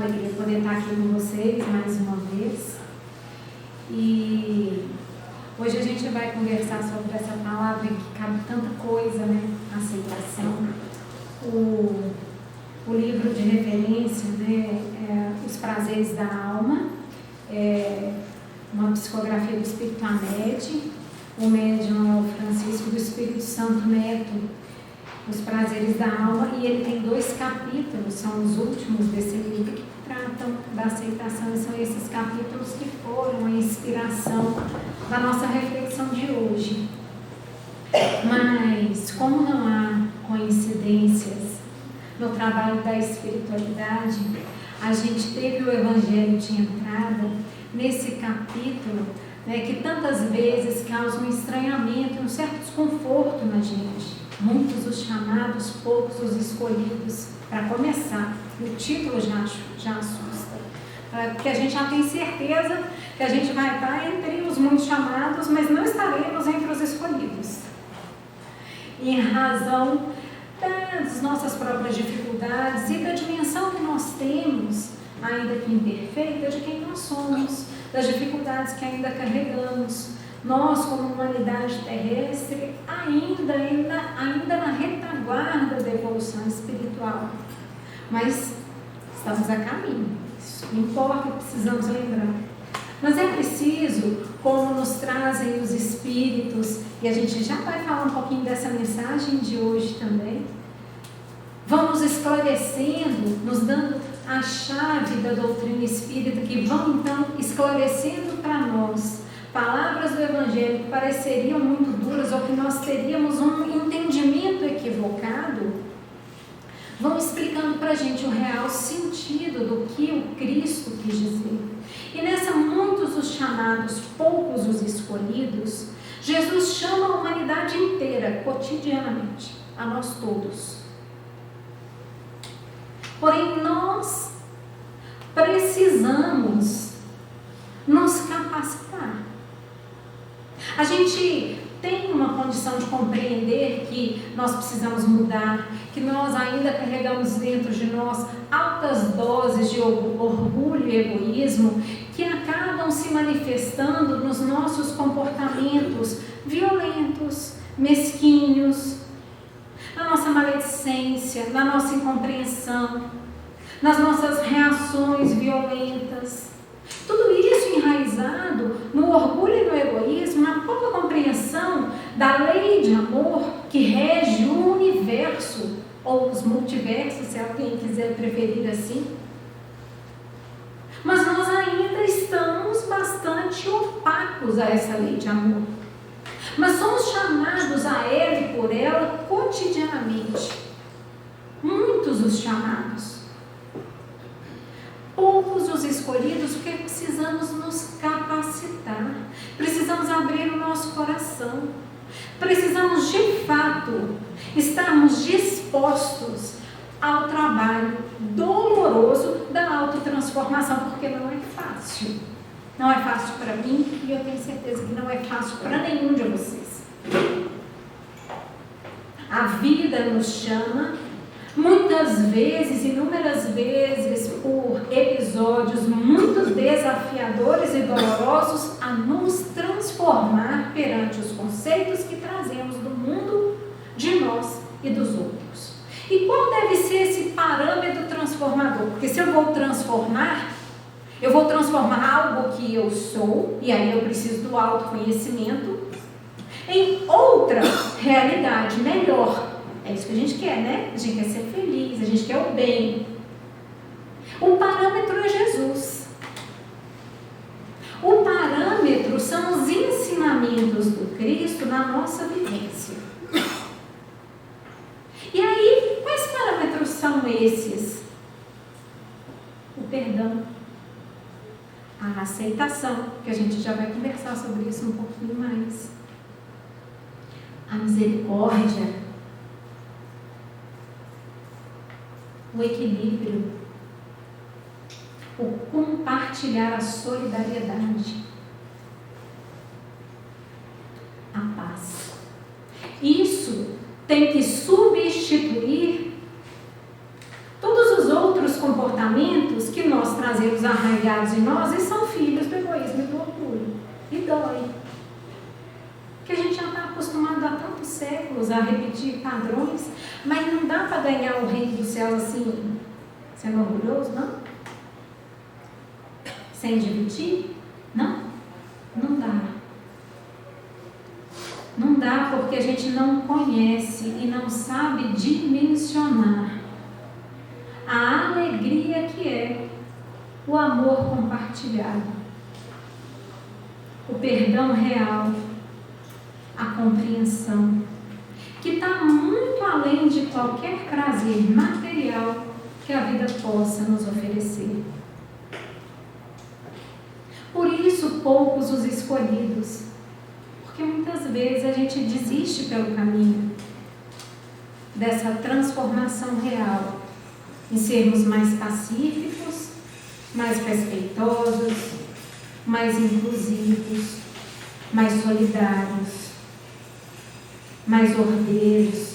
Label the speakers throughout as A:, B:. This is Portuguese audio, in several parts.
A: alegria poder estar aqui com vocês mais uma vez. E hoje a gente vai conversar sobre essa palavra que cabe tanta coisa, né? Aceitação. O livro de referência, né? Os Prazeres da Alma, uma psicografia do Espírito Amede. O médium é o Francisco do Espírito Santo Neto, Os Prazeres da Alma, e ele tem 2 capítulos, são os últimos desse livro, que tratam da aceitação, e são esses capítulos que foram a inspiração da nossa reflexão de hoje. Mas, como não há coincidências no trabalho da espiritualidade, a gente teve o Evangelho de entrada nesse capítulo, né, que tantas vezes causa um estranhamento, um certo desconforto na gente. Muitos os chamados, poucos os escolhidos. Para começar, o título já assusta, porque a gente já tem certeza que a gente vai estar entre os muitos chamados, mas não estaremos entre os escolhidos. E em razão das nossas próprias dificuldades e da dimensão que nós temos, ainda que imperfeita, de quem nós somos, das dificuldades que ainda carregamos. Nós, como humanidade terrestre, ainda na retaguarda da evolução espiritual. Mas estamos a caminho. Isso não importa, precisamos lembrar. Mas é preciso, como nos trazem os Espíritos, e a gente já vai falar um pouquinho dessa mensagem de hoje também, vamos esclarecendo, nos dando a chave da doutrina espírita, que vão então esclarecendo para nós palavras do Evangelho que pareceriam muito duras ou que nós teríamos um entendimento equivocado, vão explicando para a gente o real sentido do que o Cristo quis dizer. E nessa, muitos os chamados, poucos os escolhidos, Jesus chama a humanidade inteira, cotidianamente, a nós todos. Porém, nós precisamos nos capacitar. A gente tem uma condição de compreender que nós precisamos mudar, que nós ainda carregamos dentro de nós altas doses de orgulho e egoísmo que acabam se manifestando nos nossos comportamentos violentos, mesquinhos, na nossa maledicência, na nossa incompreensão, nas nossas reações violentas. Tudo isso enraizado no orgulho e no egoísmo, na pouca compreensão da lei de amor que rege o universo, ou os multiversos, se alguém quiser preferir assim. Mas nós ainda estamos bastante opacos a essa lei de amor. Mas somos chamados a ela e por ela cotidianamente. Muitos os chamados. Poucos os escolhidos, porque precisamos nos capacitar. Precisamos abrir o nosso coração. Precisamos, de fato, estarmos dispostos ao trabalho doloroso da autotransformação, porque não é fácil. Não é fácil para mim e eu tenho certeza que não é fácil para nenhum de vocês. A vida nos chama, muitas vezes, inúmeras vezes, por episódios muito desafiadores e dolorosos, a nos transformar perante os conceitos que trazemos do mundo, de nós e dos outros. E qual deve ser esse parâmetro transformador? Porque se eu vou transformar algo que eu sou, e aí eu preciso do autoconhecimento, em outra realidade melhor. É isso que a gente quer, né? A gente quer ser feliz, a gente quer o bem. O parâmetro é Jesus. O parâmetro são os ensinamentos do Cristo na nossa vivência. E aí, quais parâmetros são esses? O perdão, a aceitação, que a gente já vai conversar sobre isso um pouquinho mais. A misericórdia, o equilíbrio, o compartilhar a solidariedade, a paz. Isso tem que substituir todos os outros comportamentos que nós padrões, mas não dá para ganhar o reino dos céus assim, sendo orgulhoso, não? Sem dividir? Não, não dá. Não dá porque a gente não conhece e não sabe dimensionar a alegria que é o amor compartilhado, o perdão real, a compreensão, que está muito além de qualquer prazer material que a vida possa nos oferecer. Por isso, poucos os escolhidos, porque muitas vezes a gente desiste pelo caminho dessa transformação real, em sermos mais pacíficos, mais respeitosos, mais inclusivos, mais solidários, mais ordeiros.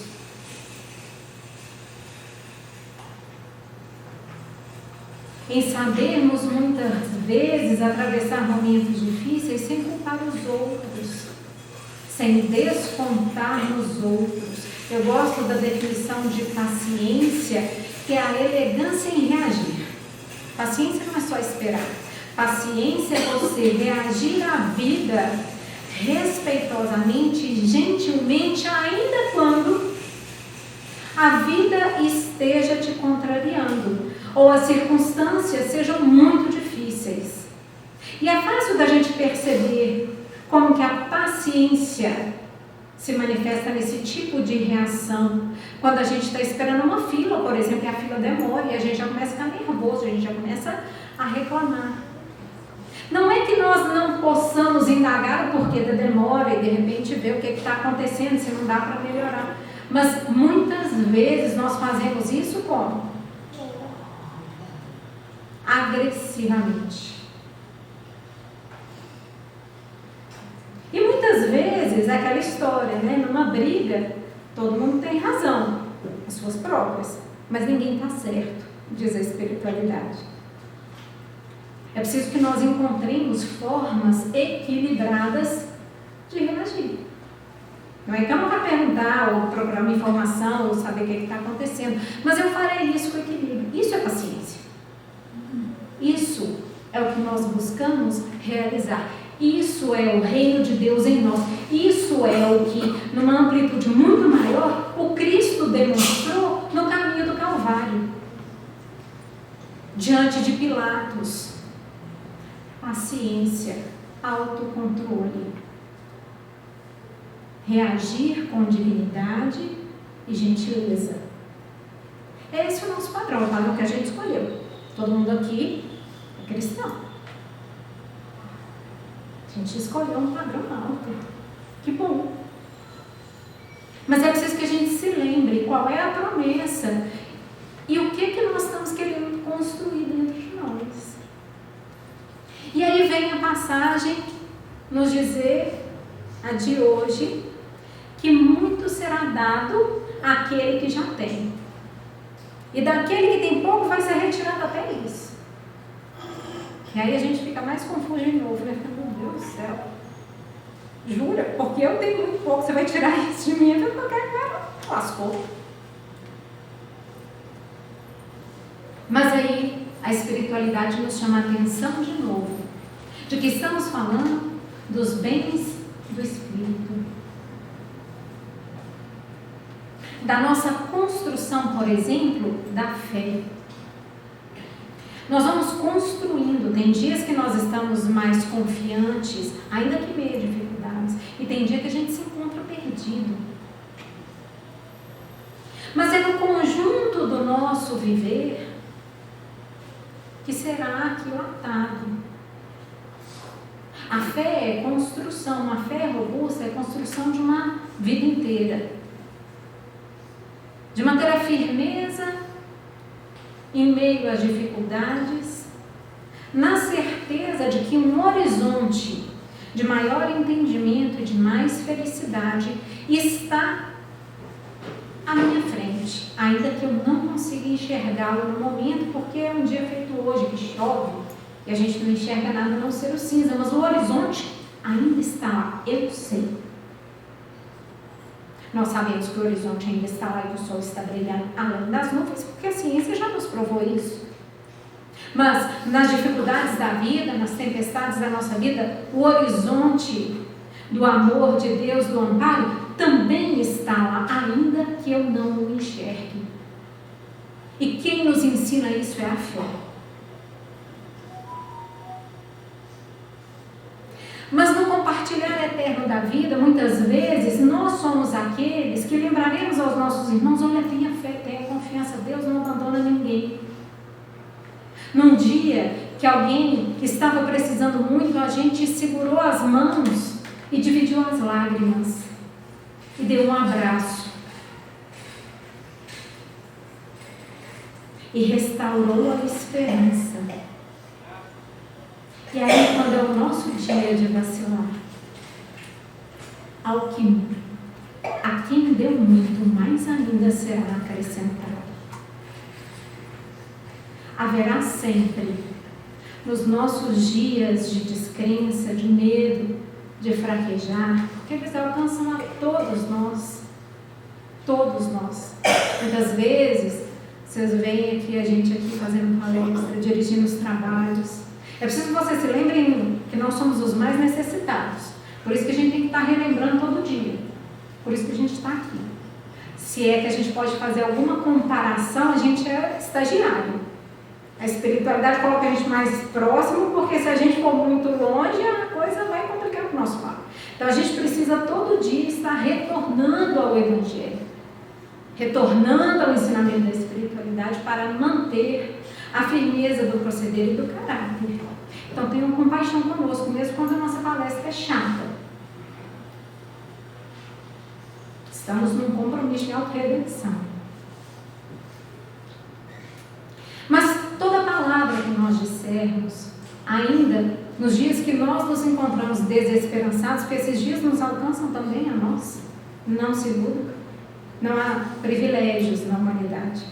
A: Em sabermos muitas vezes atravessar momentos difíceis sem culpar os outros, sem descontar nos outros. Eu gosto da definição de paciência, que é a elegância em reagir. Paciência não é só esperar. Paciência é você reagir à vida respeitosamente, gentilmente, ainda quando a vida esteja te contrariando ou as circunstâncias sejam muito difíceis. E é fácil da gente perceber como que a paciência se manifesta nesse tipo de reação. Quando a gente está esperando uma fila, por exemplo, e a fila demora e a gente já começa a ficar nervoso, a gente já começa a reclamar. Não é que nós não possamos indagar o porquê da demora e de repente ver o que está acontecendo, se não dá para melhorar. Mas muitas vezes nós fazemos isso como? Agressivamente. E muitas vezes é aquela história, né? Numa briga, todo mundo tem razão, as suas próprias, mas ninguém está certo, diz a espiritualidade. É preciso que nós encontremos formas equilibradas de reagir. Não é que eu não vou perguntar ou procurar uma informação ou saber o que está acontecendo, mas eu farei isso com equilíbrio. Isso é paciência. Isso é o que nós buscamos realizar. Isso é o reino de Deus em nós. Isso é o que, numa amplitude muito maior, o Cristo demonstrou no caminho do Calvário. Diante de Pilatos. Paciência, autocontrole. Reagir com dignidade e gentileza. Esse é o nosso padrão, o padrão que a gente escolheu. Todo mundo aqui é cristão. A gente escolheu um padrão alto. Que bom. Mas é preciso que a gente se lembre qual é a promessa e o que nós estamos querendo construir dentro de nós. E aí vem a passagem nos dizer, a de hoje, que muito será dado àquele que já tem. E daquele que tem pouco vai ser retirado até isso. E aí a gente fica mais confuso de novo, né? Meu Deus do céu. Jura? Porque eu tenho muito pouco, você vai tirar isso de mim, eu não quero nada. Lascou. Mas aí a espiritualidade nos chama a atenção de novo, de que estamos falando dos bens do Espírito. Da nossa construção, por exemplo, da fé. Nós vamos construindo, tem dias que nós estamos mais confiantes, ainda que meio dificuldades, e tem dia que a gente se encontra perdido. Mas é no conjunto do nosso viver que será aqui o atado. A fé é construção, uma fé robusta é construção de uma vida inteira. De manter a firmeza em meio às dificuldades, na certeza de que um horizonte de maior entendimento e de mais felicidade está à minha frente, ainda que eu não consiga enxergá-lo no momento, porque é um dia feito hoje, que chove, e a gente não enxerga nada a não ser o cinza, mas o horizonte ainda está lá, eu sei. Nós sabemos que o horizonte ainda está lá e o sol está brilhando além das nuvens, porque a ciência já nos provou isso. Mas nas dificuldades da vida, nas tempestades da nossa vida, o horizonte do amor de Deus, do amparo, também está lá, ainda que eu não o enxergue. E quem nos ensina isso é a fé. Mas no compartilhar eterno da vida, muitas vezes, nós somos aqueles que lembraremos aos nossos irmãos: olha, tenha fé, tenha confiança, Deus não abandona ninguém. Num dia que alguém estava precisando muito, a gente segurou as mãos e dividiu as lágrimas e deu um abraço e restaurou a esperança. E aí, quando é o nosso dia de vacilar, a quem deu muito, mais ainda será acrescentado. Haverá sempre, nos nossos dias de descrença, de medo, de fraquejar, porque eles alcançam a todos nós. Todos nós. Muitas vezes, vocês veem aqui a gente aqui fazendo palestra, dirigindo os trabalhos. É preciso que vocês se lembrem que nós somos os mais necessitados. Por isso que a gente tem que estar relembrando todo dia. Por isso que a gente está aqui. Se é que a gente pode fazer alguma comparação, a gente é estagiário. A espiritualidade coloca a gente mais próximo, porque se a gente for muito longe, a coisa vai complicar para o nosso lado. Então a gente precisa todo dia estar retornando ao Evangelho, retornando ao ensinamento da espiritualidade para manter a firmeza do proceder e do caráter. Então tenham compaixão conosco, mesmo quando a nossa palestra é chata. Estamos num compromisso de auto-redenção. Mas toda palavra que nós dissermos, ainda nos dias que nós nos encontramos desesperançados, porque esses dias nos alcançam também a nós, não se iluda, não há privilégios na humanidade.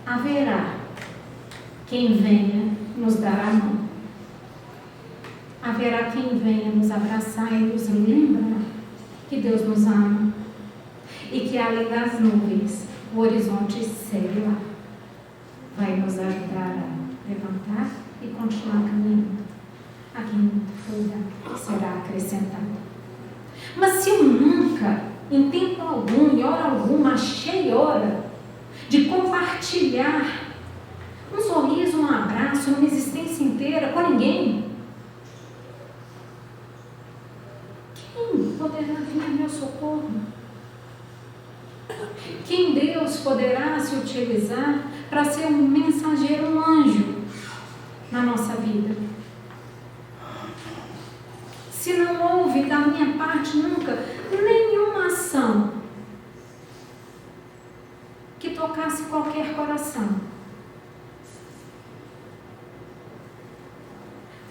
A: Haverá quem venha nos dar a mão. Haverá quem venha nos abraçar e nos lembrar que Deus nos ama e que além das nuvens, o horizonte segue lá. Vai nos ajudar a levantar e continuar caminhando. A quem muito foi dado, será acrescentado. Mas se eu nunca, em tempo algum, em hora alguma, achei hora de compartilhar um sorriso, um abraço, uma existência inteira com ninguém, quem poderá vir ao meu socorro? Quem Deus poderá se utilizar para ser um mensageiro, um anjo na nossa vida? Se não houve da minha parte nunca nenhuma ação que tocasse qualquer coração,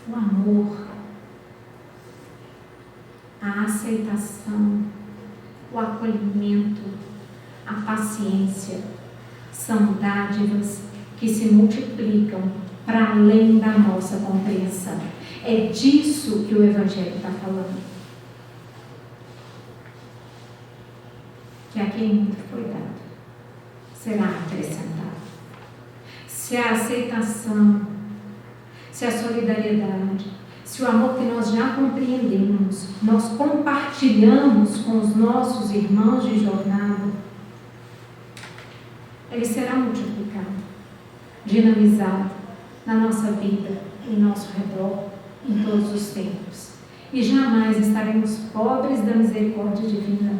A: o amor, a aceitação, o acolhimento, a paciência, são dádivas que se multiplicam para além da nossa compreensão. É disso que o Evangelho está falando. Que a quem muito foi dado, será acrescentado. Se a aceitação, se a solidariedade, se o amor que nós já compreendemos, nós compartilhamos com os nossos irmãos de jornada, ele será multiplicado, dinamizado na nossa vida, em nosso redor, em todos os tempos. E jamais estaremos pobres da misericórdia divina,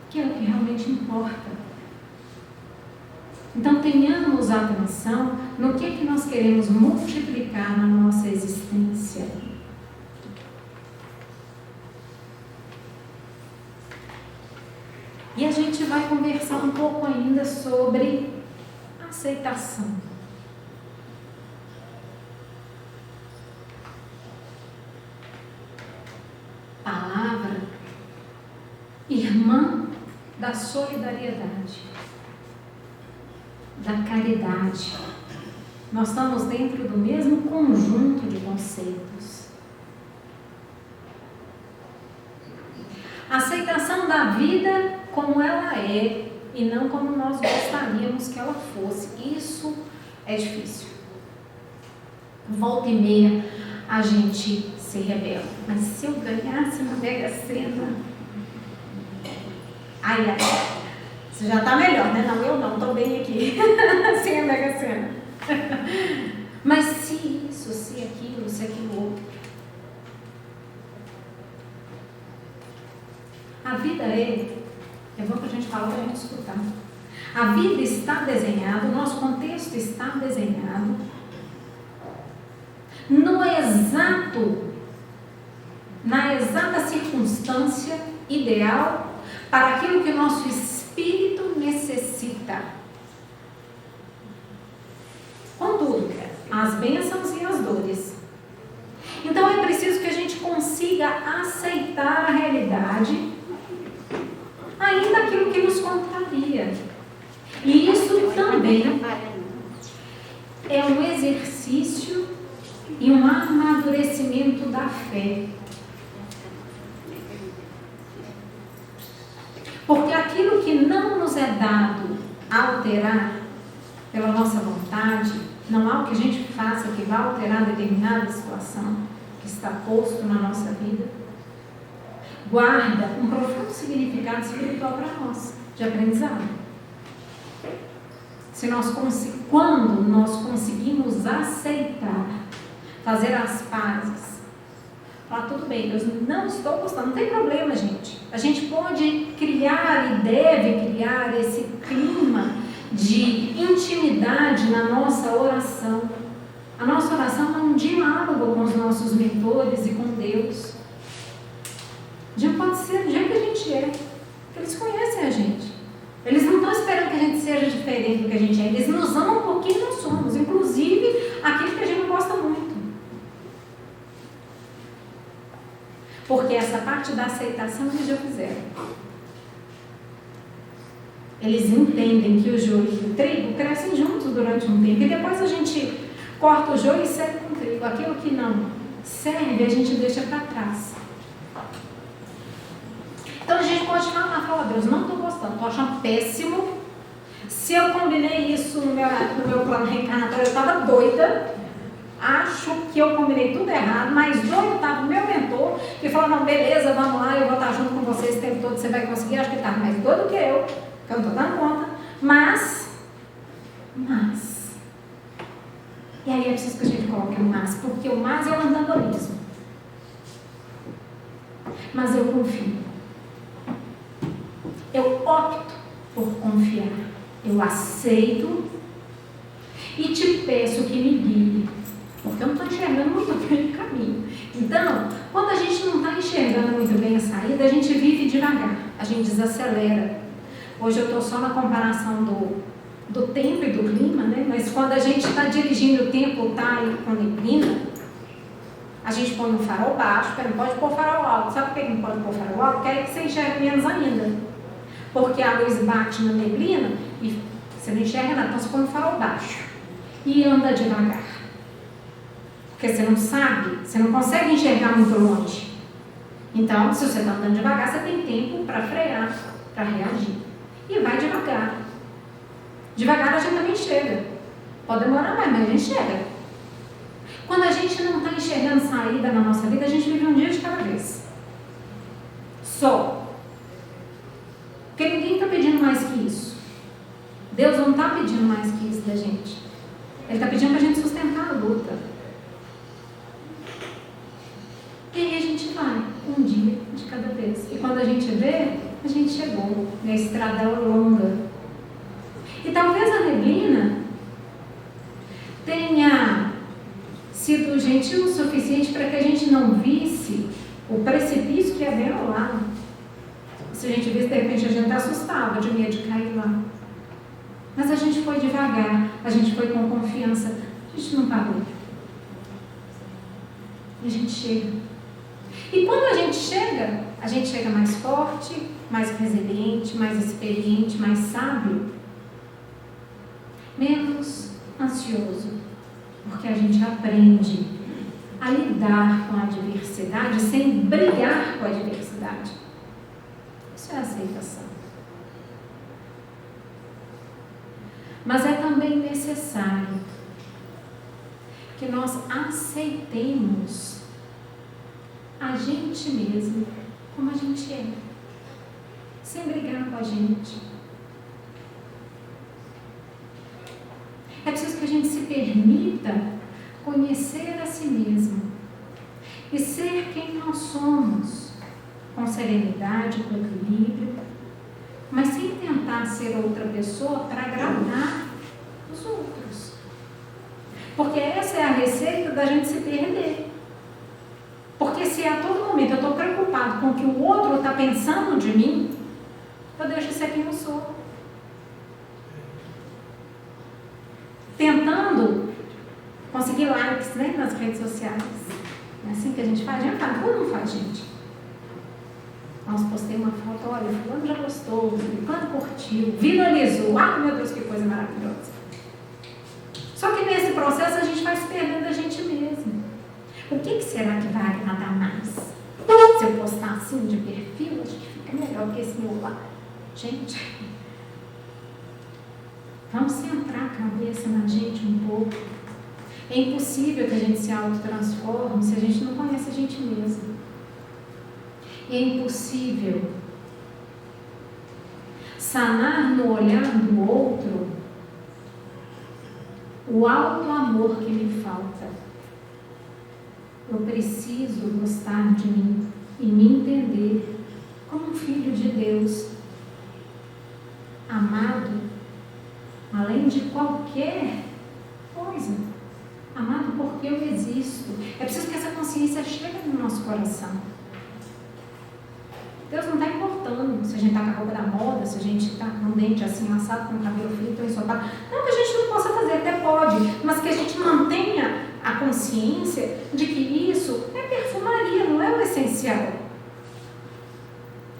A: que é o que realmente importa. Então tenhamos atenção no que nós queremos multiplicar na nossa existência. E a gente vai conversar um pouco ainda sobre aceitação. Palavra irmã da solidariedade, da caridade. Nós estamos dentro do mesmo conjunto de conceitos. A aceitação da vida como ela é e não como nós gostaríamos que ela fosse. Isso é difícil. Volta e meia a gente se rebela. Mas se eu ganhasse uma Mega Sena... Ai, você já está melhor, né? Não, eu não, estou bem aqui. Sem a Mega Sena. Mas se isso, se aquilo outro. A vida é bom que a gente fala para a gente escutar. A vida está desenhada, o nosso contexto está desenhado na exata circunstância ideal para aquilo que o nosso espírito necessita. Contudo, as bênçãos e as dores. Então é preciso que a gente consiga aceitar a realidade, ainda aquilo que nos contraria. E isso também é um exercício e um amadurecimento da fé. Porque aquilo que não nos é dado alterar pela nossa vontade, não há o que a gente faça que vá alterar determinada situação que está posto na nossa vida, guarda um profundo significado espiritual para nós, de aprendizado. Quando nós conseguimos aceitar, fazer as pazes, falar, tudo bem, eu não estou gostando, não tem problema, gente. A gente pode criar e deve criar esse clima de intimidade na nossa oração. A nossa oração é um diálogo com os nossos mentores e com Deus. Já pode ser do jeito que a gente é, porque eles conhecem a gente. Eles não estão esperando que a gente seja diferente do que a gente é. Eles nos amam por quem nós somos, inclusive aquilo que a gente não gosta muito. Porque essa parte da aceitação eles já fizeram. Eles entendem que o joio e o trigo crescem juntos durante um tempo. E depois a gente corta o joio e segue com o trigo. Aquilo que não serve, a gente deixa para trás. Então a gente pode falar, Deus, não estou gostando, estou achando péssimo. Se eu combinei isso no meu plano reencarnatório, eu estava doida. Acho que eu combinei tudo errado, mas doido estava o meu mentor, que falou, não, beleza, vamos lá, eu vou estar junto com você esse tempo todo, você vai conseguir. Acho que ele estava mais doido que eu não estou dando conta. Mas, e aí é preciso que a gente coloque o mas, porque o mas é o antagonismo. Mas eu confio. Eu opto por confiar. Eu aceito e te peço que me guie, porque eu não estou enxergando muito bem o caminho. Então, quando a gente não está enxergando muito bem a saída, a gente vive devagar, a gente desacelera. Hoje eu estou só na comparação do tempo e do clima, né? Mas quando a gente está dirigindo o tempo, está com neblina, a gente põe um farol baixo, porque não pode pôr farol alto. Sabe por que não pode pôr farol alto? Porque aí você enxerga menos ainda. Porque a luz bate na neblina e você não enxerga nada, então você põe um farol baixo e anda devagar. Porque você não sabe, você não consegue enxergar muito longe. Então, se você está andando devagar, você tem tempo para frear, para reagir. E vai devagar. Devagar a gente também chega. Pode demorar mais, mas a gente chega. Quando a gente não está enxergando saída na nossa vida, a gente vive um dia de cada vez. Só. Porque ninguém está pedindo mais que isso. Deus não está pedindo mais que isso da gente. Ele está pedindo para a gente sustentar a luta. E aí a gente vai, um dia de cada vez. E quando a gente vê, a gente chegou. E a estrada é longa. E talvez a neblina tenha sido gentil o suficiente para que a gente não visse o precipício que é bem ao lado. Se a gente visse, de repente a gente assustava de medo de cair lá. Mas a gente foi devagar, a gente foi com confiança, a gente não parou. E a gente chega. E quando a gente chega mais forte, mais resiliente, mais experiente, mais sábio, menos ansioso, porque a gente aprende a lidar com a adversidade sem brigar com a adversidade. Isso é aceitação. Mas é também necessário que nós aceitemos a gente mesmo como a gente é, sem brigar com a gente. É preciso que a gente se permita conhecer a si mesmo e ser quem nós somos, com serenidade, com equilíbrio, mas sem tentar ser outra pessoa para agradar os outros. Porque essa é a receita da gente se perder. Porque se a todo momento eu estou preocupado com o que o outro está pensando de mim, eu deixo de ser quem eu sou. Tentando conseguir likes, né, nas redes sociais. É assim que a gente faz? Todo mundo faz, gente. Nós postei uma foto, olha, fulano já gostou, fulano curtiu, viralizou. Ah, meu Deus, que coisa maravilhosa. Só que nesse processo a gente vai se perdendo a gente mesmo. O que será que vai agradar mais? Se eu postar assim de perfil, acho que fica melhor que esse meu lá. Gente, vamos centrar a cabeça na gente um pouco. É impossível que a gente se autotransforme se a gente não conhece a gente mesmo. E é impossível sanar no olhar do outro o alto amor que me falta. Eu preciso gostar de mim e me entender como um filho de Deus, amado, além de qualquer coisa, amado porque eu existo. É preciso que essa consciência chegue no nosso coração. Deus não está importando se a gente está com a roupa da moda, se a gente está com um dente assim assado, com o cabelo frito ou ensopado. Não que a gente não possa fazer, até pode, mas que a gente mantenha a consciência de que isso é perfumaria, não é o essencial.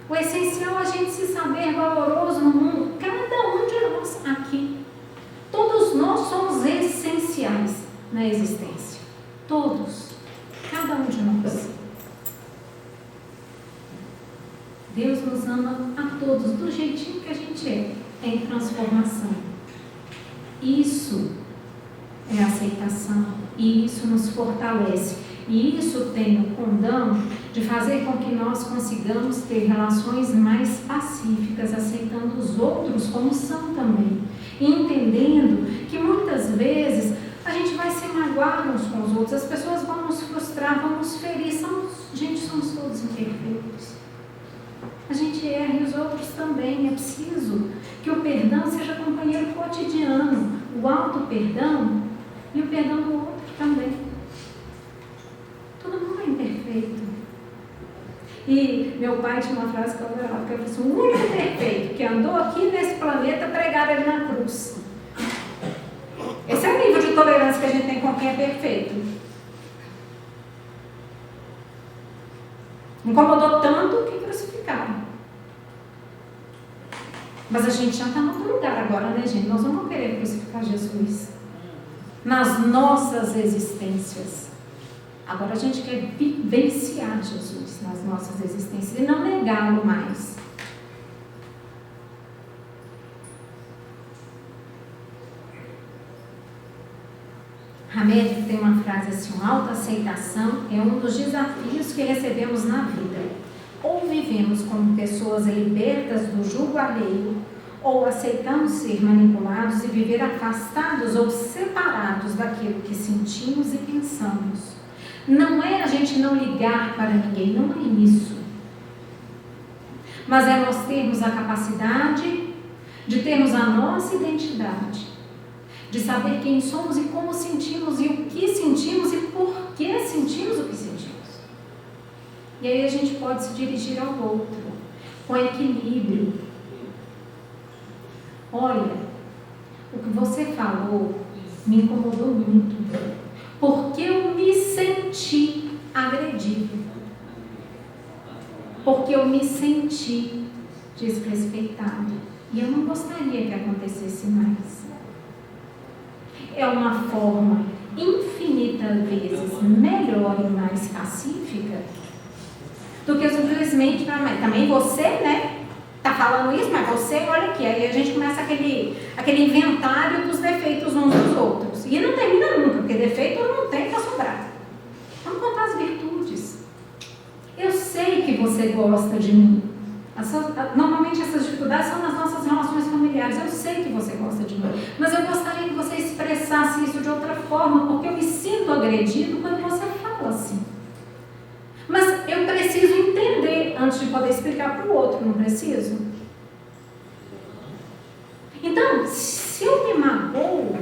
A: O essencial é a gente se saber valoroso no mundo, cada um de nós aqui. Todos nós somos essenciais na existência. Todos. Cada um de nós. Deus nos ama a todos do jeitinho que a gente é, em transformação. Isso é aceitação e isso nos fortalece. E isso tem o condão de fazer com que nós consigamos ter relações mais pacíficas, aceitando os outros como são também. E entendendo que muitas vezes a gente vai se magoar uns com os outros, as pessoas vão nos frustrar, vão nos ferir. Gente, somos todos imperfeitos. A gente erra e os outros também. É preciso que o perdão seja companheiro cotidiano, o auto-perdão e o perdão do outro também. Todo mundo é imperfeito. E meu pai tinha uma frase que eu adorava, que eu disse: o único perfeito que andou aqui nesse planeta pregaram ele na cruz. Esse é o nível de tolerância que a gente tem com quem é perfeito. Incomodou tanto que crucificaram. Mas a gente já está em outro lugar agora, né, gente? Nós não vamos querer crucificar Jesus nas nossas existências. Agora a gente quer vivenciar Jesus nas nossas existências e não negá-lo mais. Hamed tem uma frase assim: autoaceitação é um dos desafios que recebemos na vida. Ou vivemos como pessoas libertas do jugo alheio, ou aceitamos ser manipulados e viver afastados ou separados daquilo que sentimos e pensamos. Não é a gente não ligar para ninguém, não é isso. Mas é nós termos a capacidade de termos a nossa identidade, de saber quem somos e como sentimos e o que sentimos e por que sentimos o que sentimos. E aí a gente pode se dirigir ao outro com equilíbrio. Olha, o que você falou me incomodou muito, porque eu me senti agredido, porque eu me senti desrespeitado e eu não gostaria que acontecesse mais. É uma forma infinitas vezes melhor e mais pacífica do que simplesmente também você, né? falando isso, mas você, olha aqui. Aí a gente começa aquele inventário dos defeitos uns dos outros. E não termina nunca, porque defeito não tem para sobrar. Vamos contar as virtudes. Eu sei que você gosta de mim. Normalmente essas dificuldades são nas nossas relações familiares. Eu sei que você gosta de mim, mas eu gostaria que você expressasse isso de outra forma, porque eu me sinto agredido quando você fala assim. Mas eu preciso entender antes de poder explicar para o outro, não preciso? Então, se eu me magoo,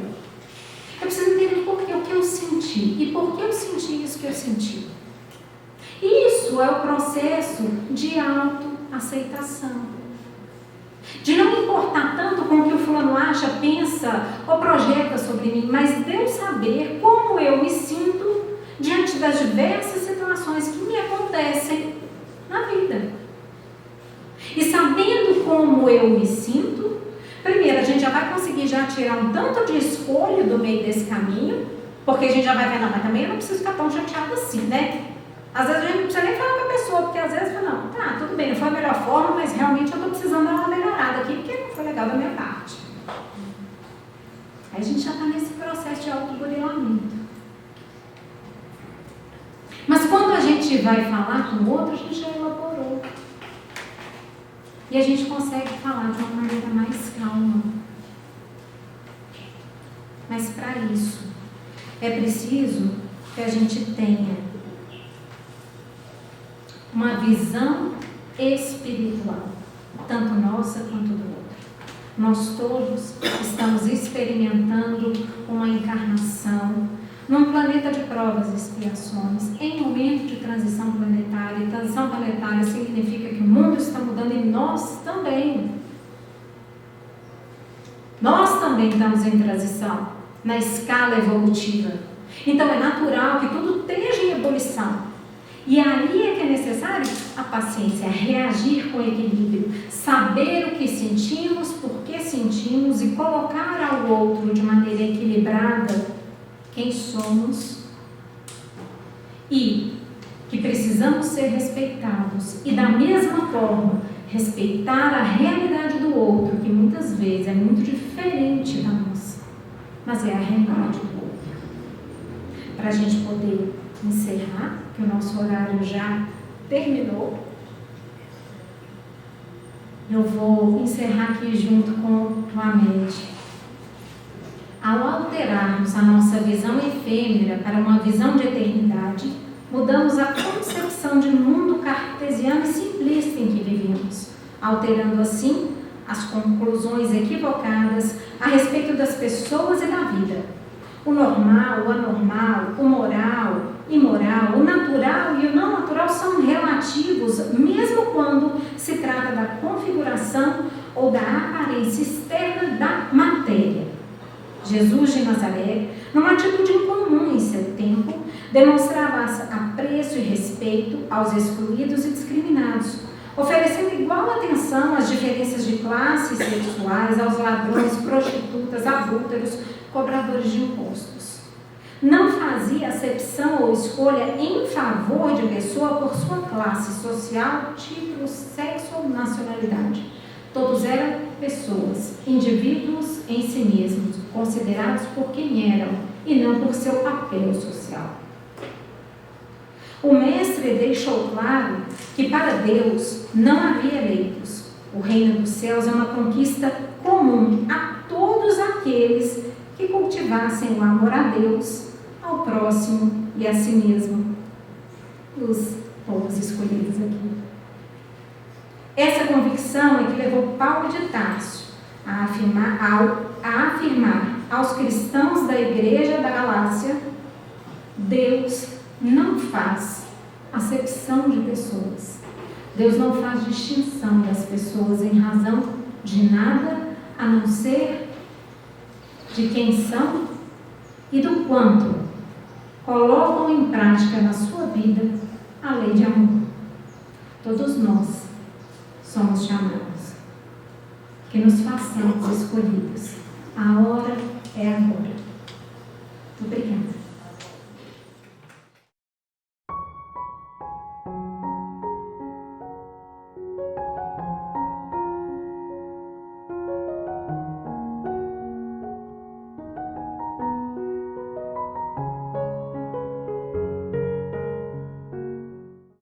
A: eu preciso entender o que eu senti e por que eu senti isso que eu senti. Isso é o processo de autoaceitação. De não importar tanto com o que o fulano acha, pensa ou projeta sobre mim, mas de eu saber como eu me sinto diante das diversas situações que me acontecem na vida. E sabendo como eu me sinto, primeiro a gente já vai conseguir já tirar um tanto de escolha do meio desse caminho, porque a gente já vai ver, não, mas também eu não preciso ficar tão chateado assim, né? Às vezes a gente não precisa nem falar com a pessoa, porque às vezes fala, não, tá, tudo bem, não foi a melhor forma, mas realmente eu estou precisando dar uma melhorada aqui, porque não foi legal da minha parte. Aí a gente já está nesse processo de autoburilamento. Mas quando a gente vai falar com o outro, a gente já elaborou. E a gente consegue falar de uma maneira mais calma. Mas para isso, é preciso que a gente tenha uma visão espiritual, tanto nossa quanto do outro. Nós todos estamos experimentando uma encarnação num planeta de provas e expiações, em momento de transição planetária. E transição planetária significa que o mundo está mudando e nós também. Nós também estamos em transição, na escala evolutiva. Então é natural que tudo esteja em ebulição. E aí é que é necessário a paciência, reagir com equilíbrio, saber o que sentimos, por que sentimos e colocar ao outro de maneira equilibrada quem somos e que precisamos ser respeitados. E da mesma forma, respeitar a realidade do outro, que muitas vezes é muito diferente da nossa, mas é a realidade do outro. Para a gente poder encerrar, que o nosso horário já terminou, eu vou encerrar aqui junto com o Ahmed. Ao alterarmos a nossa visão efêmera para uma visão de eternidade, mudamos a concepção de mundo cartesiano e simplista em que vivemos, alterando assim as conclusões equivocadas a respeito das pessoas e da vida. O normal, o anormal, o moral, imoral, o natural e o não natural são relativos, mesmo quando se trata da configuração ou da aparência externa da matéria. Jesus de Nazaré, numa atitude incomum em seu tempo, demonstrava apreço e respeito aos excluídos e discriminados, oferecendo igual atenção às diferenças de classes sexuais, aos ladrões, prostitutas, adúlteros, cobradores de impostos. Não fazia acepção ou escolha em favor de pessoa por sua classe social, título, sexo ou nacionalidade. Todos eram pessoas, indivíduos em si mesmos, considerados por quem eram e não por seu papel social. O mestre deixou claro que para Deus não havia eleitos. O reino dos céus é uma conquista comum a todos aqueles que cultivassem o amor a Deus, ao próximo e a si mesmo. Os povos escolhidos aqui. Essa convicção é que levou Paulo de Tarso a afirmar aos cristãos da igreja da Galácia: Deus não faz acepção de pessoas. Deus não faz distinção das pessoas em razão de nada a não ser de quem são e do quanto colocam em prática na sua vida a lei de amor. Todos nós somos chamados, que nos façamos escolhidos. A hora é agora. Obrigada.